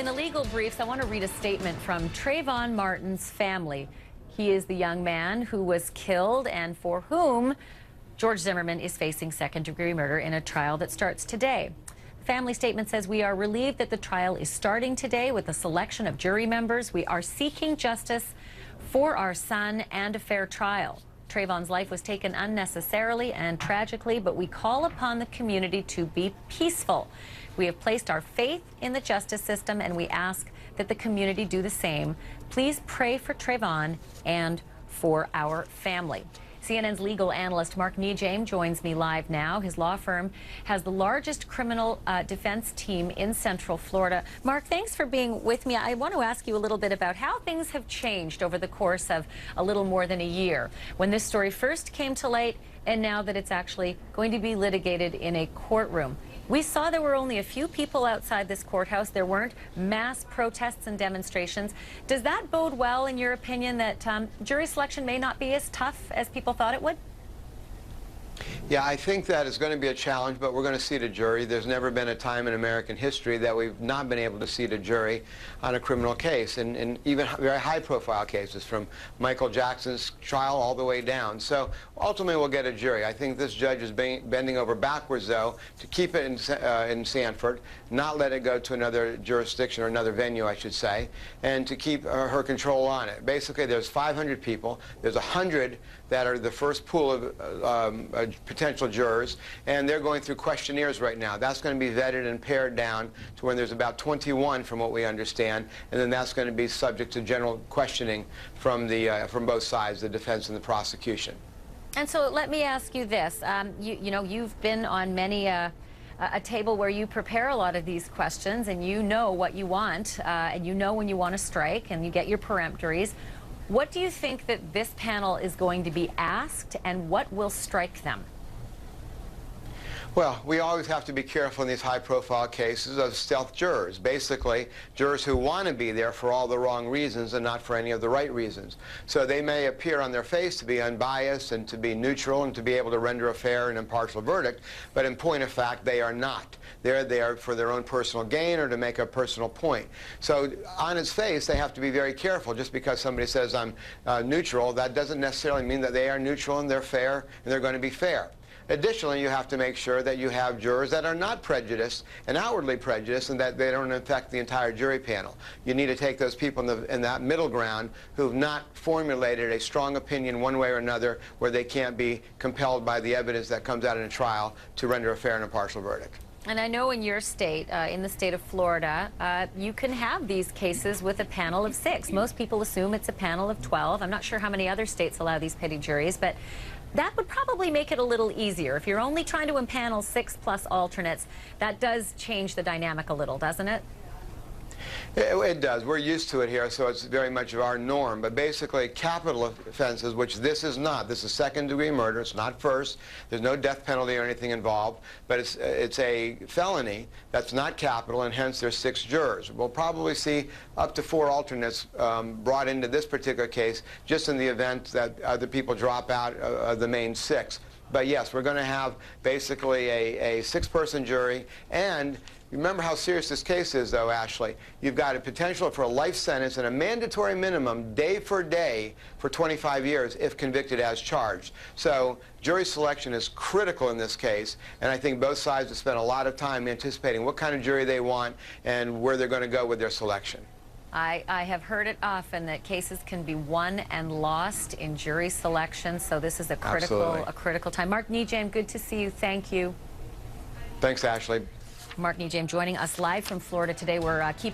in the legal briefs, I want to read a statement from Trayvon Martin's family. He is the young man who was killed and for whom George Zimmerman is facing second-degree murder in a trial that starts today. The family statement says, "We are relieved that the trial is starting today with the selection of jury members. We are seeking justice for our son and a fair trial. Trayvon's life was taken unnecessarily and tragically, but we call upon the community to be peaceful. We have placed our faith in the justice system, and we ask that the community do the same. Please pray for Trayvon and for our family." CNN's legal analyst Mark NeJame joins me live now. His law firm has the largest criminal defense team in Central Florida. Mark, thanks for being with me. I want to ask you a little bit about how things have changed over the course of a little more than a year, when this story first came to light and now that it's actually going to be litigated in a courtroom. We saw there were only a few people outside this courthouse. There weren't mass protests and demonstrations. Does that bode well, in your opinion, that jury selection may not be as tough as people thought it would? Yeah, I think that is going to be a challenge, but we're going to seat a jury. There's never been a time in American history that we've not been able to seat a jury on a criminal case, and even very high-profile cases, from Michael Jackson's trial all the way down. So ultimately, we'll get a jury. I think this judge is bending over backwards, though, to keep it in Sanford, not let it go to another jurisdiction, or another venue, I should say, and to keep her control on it. Basically, there's 500 people. There's 100 that are the first pool of potential jurors, and they're going through questionnaires right now. That's going to be vetted and pared down to when there's about 21, from what we understand, and then that's going to be subject to general questioning from both sides, the defense and the prosecution. And so let me ask you this. You know, you've been on many a table where you prepare a lot of these questions, and you know what you want, and you know when you want to strike, and you get your peremptories. What do you think that this panel is going to be asked, and what will strike them? Well, we always have to be careful in these high-profile cases of stealth jurors. Basically, jurors who want to be there for all the wrong reasons and not for any of the right reasons. So they may appear on their face to be unbiased and to be neutral and to be able to render a fair and impartial verdict, but in point of fact, they are not. They're there for their own personal gain or to make a personal point. So on its face, they have to be very careful. Just because somebody says, "I'm neutral," that doesn't necessarily mean that they are neutral and they're fair and they're going to be fair. Additionally, you have to make sure that you have jurors that are not prejudiced and outwardly prejudiced, and that they don't affect the entire jury panel. You need to take those people in that middle ground who've not formulated a strong opinion one way or another, where they can't be compelled by the evidence that comes out in a trial to render a fair and impartial verdict. And I know in your state, in the state of Florida, you can have these cases with a panel of 6. Most people assume it's a panel of 12. I'm not sure how many other states allow these petty juries, but that would probably make it a little easier. If you're only trying to impanel 6 plus alternates, that does change the dynamic a little, doesn't it? It does. We're used to it here, so it's very much of our norm. But basically, capital offenses, which this is not. This is second-degree murder. It's not first. There's no death penalty or anything involved. But it's a felony that's not capital, and hence there's 6 jurors. We'll probably see up to 4 alternates brought into this particular case, just in the event that other people drop out of the main 6. But yes, we're going to have basically a 6-person jury. And remember how serious this case is, though, Ashley. You've got a potential for a life sentence and a mandatory minimum, day for day, for 25 years if convicted as charged. So jury selection is critical in this case, and I think both sides have spent a lot of time anticipating what kind of jury they want and where they're going to go with their selection. I have heard it often that cases can be won and lost in jury selection, so this is a critical time. Mark NeJame, good to see you. Thank you. Thanks, Ashley. Mark NeJame joining us live from Florida today. We're keeping